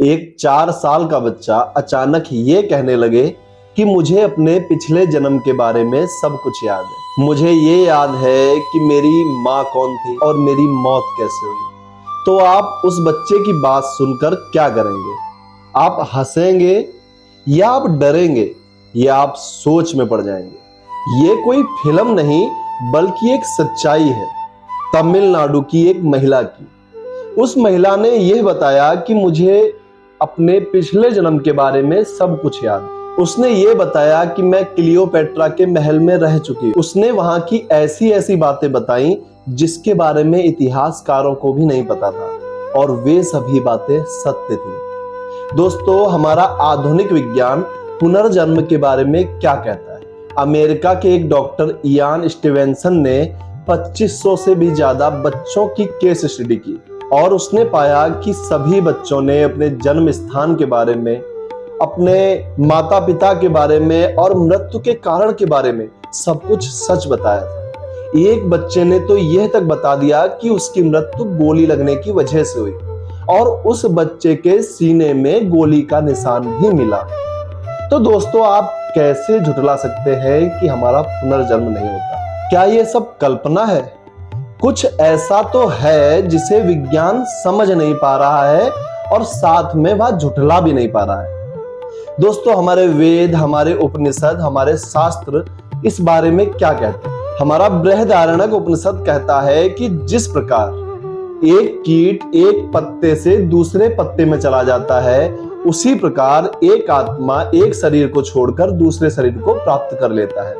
एक 4 साल का बच्चा अचानक ये कहने लगे कि मुझे अपने पिछले जन्म के बारे में सब कुछ याद है। मुझे ये याद है कि मेरी माँ कौन थी और मेरी मौत कैसे हुई। तो आप उस बच्चे की बात सुनकर क्या करेंगे? आप हंसेंगे या आप डरेंगे या आप सोच में पड़ जाएंगे? ये कोई फिल्म नहीं बल्कि एक सच्चाई है तमिलनाडु की एक महिला की। उस महिला ने यह बताया कि मुझे अपने पिछले जन्म के बारे में सब कुछ याद है। उसने ये बताया कि मैं क्लियोपेट्रा के महल में रह चुकी। उसने वहां की ऐसी ऐसी बातें बताई जिसके बारे में इतिहासकारों को भी नहीं पता था, और वे सभी बातें सत्य थी। दोस्तों, हमारा आधुनिक विज्ञान पुनर्जन्म के बारे में क्या कहता है? अमेरिका के एक डॉक्टर इयान स्टीवेंसन ने 2500 से भी ज्यादा बच्चों की केस स्टडी की और उसने पाया कि सभी बच्चों ने अपने जन्म स्थान के बारे में, अपने माता पिता के बारे में और मृत्यु के कारण के बारे में सब कुछ सच बताया था। एक बच्चे ने तो यह तक बता दिया कि उसकी मृत्यु गोली लगने की वजह से हुई और उस बच्चे के सीने में गोली का निशान भी मिला। तो दोस्तों, आप कैसे झुठला सकते हैं कि हमारा पुनर्जन्म नहीं होता? क्या ये सब कल्पना है? कुछ ऐसा तो है जिसे विज्ञान समझ नहीं पा रहा है और साथ में वह झुठला भी नहीं पा रहा है। दोस्तों, हमारे वेद, हमारे उपनिषद, हमारे शास्त्र इस बारे में क्या कहते हैं? हमारा बृहदारण्यक उपनिषद कहता है कि जिस प्रकार एक कीट एक पत्ते से दूसरे पत्ते में चला जाता है, उसी प्रकार एक आत्मा एक शरीर को छोड़कर दूसरे शरीर को प्राप्त कर लेता है।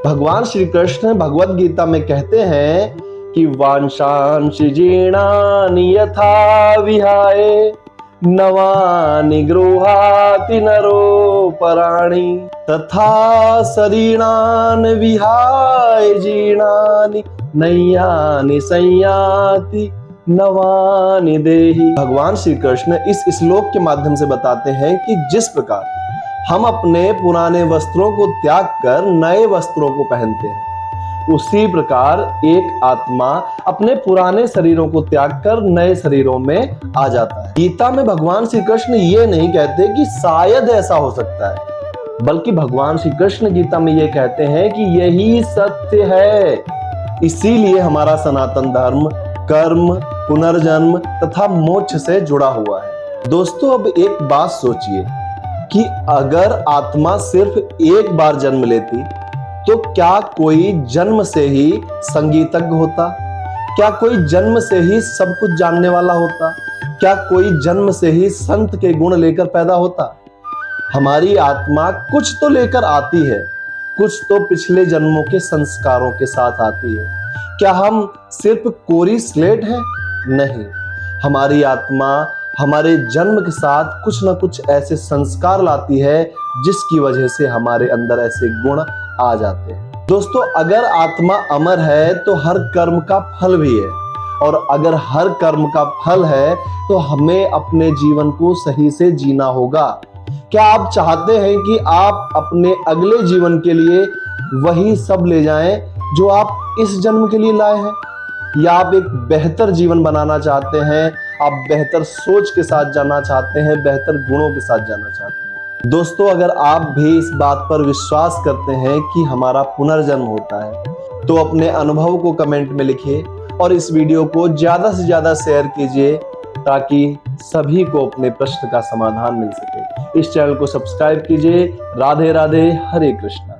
भगवान श्री कृष्ण भगवद गीता में कहते हैं कि वांशांसि जीर्णानि यथा विहाय नवानि गृहाति नरो पराणि तथा शरीरान् विहाय जीर्णानि नैयानि संयाति नवानि देहि। भगवान श्री कृष्ण इस श्लोक के माध्यम से बताते हैं कि जिस प्रकार हम अपने पुराने वस्त्रों को त्याग कर नए वस्त्रों को पहनते हैं, उसी प्रकार एक आत्मा अपने पुराने शरीरों को त्याग कर नए शरीरों में आ जाता है। गीता में भगवान श्री कृष्ण ये नहीं कहते कि शायद ऐसा हो सकता है, बल्कि भगवान श्री कृष्ण गीता में ये कहते हैं कि यही सत्य है। इसीलिए हमारा सनातन धर्म कर्म, पुनर्जन्म तथा मोक्ष से जुड़ा हुआ है। दोस्तों, अब एक बात सोचिए कि अगर आत्मा सिर्फ एक बार जन्म लेती तो क्या कोई जन्म से ही संगीतज्ञ होता? क्या कोई जन्म से ही सब कुछ जानने वाला होता? क्या कोई जन्म से ही संत के गुण लेकर पैदा होता? हमारी आत्मा कुछ तो लेकर आती है, कुछ तो पिछले जन्मों के संस्कारों के साथ आती है। क्या हम सिर्फ कोरी स्लेट हैं? नहीं, हमारी आत्मा हमारे जन्म के साथ कुछ ना कुछ ऐसे संस्कार लाती है जिसकी वजह से हमारे अंदर ऐसे गुण आ जाते हैं। दोस्तों, अगर आत्मा अमर है तो हर कर्म का फल भी है, और अगर हर कर्म का फल है तो हमें अपने जीवन को सही से जीना होगा। क्या आप चाहते हैं कि आप अपने अगले जीवन के लिए वही सब ले जाएं जो आप इस जन्म के लिए लाए हैं, या आप एक बेहतर जीवन बनाना चाहते हैं? आप बेहतर सोच के साथ जाना चाहते हैं, बेहतर गुणों के साथ जाना चाहते हैं? दोस्तों, अगर आप भी इस बात पर विश्वास करते हैं कि हमारा पुनर्जन्म होता है तो अपने अनुभव को कमेंट में लिखिए और इस वीडियो को ज्यादा से ज्यादा शेयर कीजिए ताकि सभी को अपने प्रश्न का समाधान मिल सके। इस चैनल को सब्सक्राइब कीजिए। राधे राधे, हरे कृष्णा।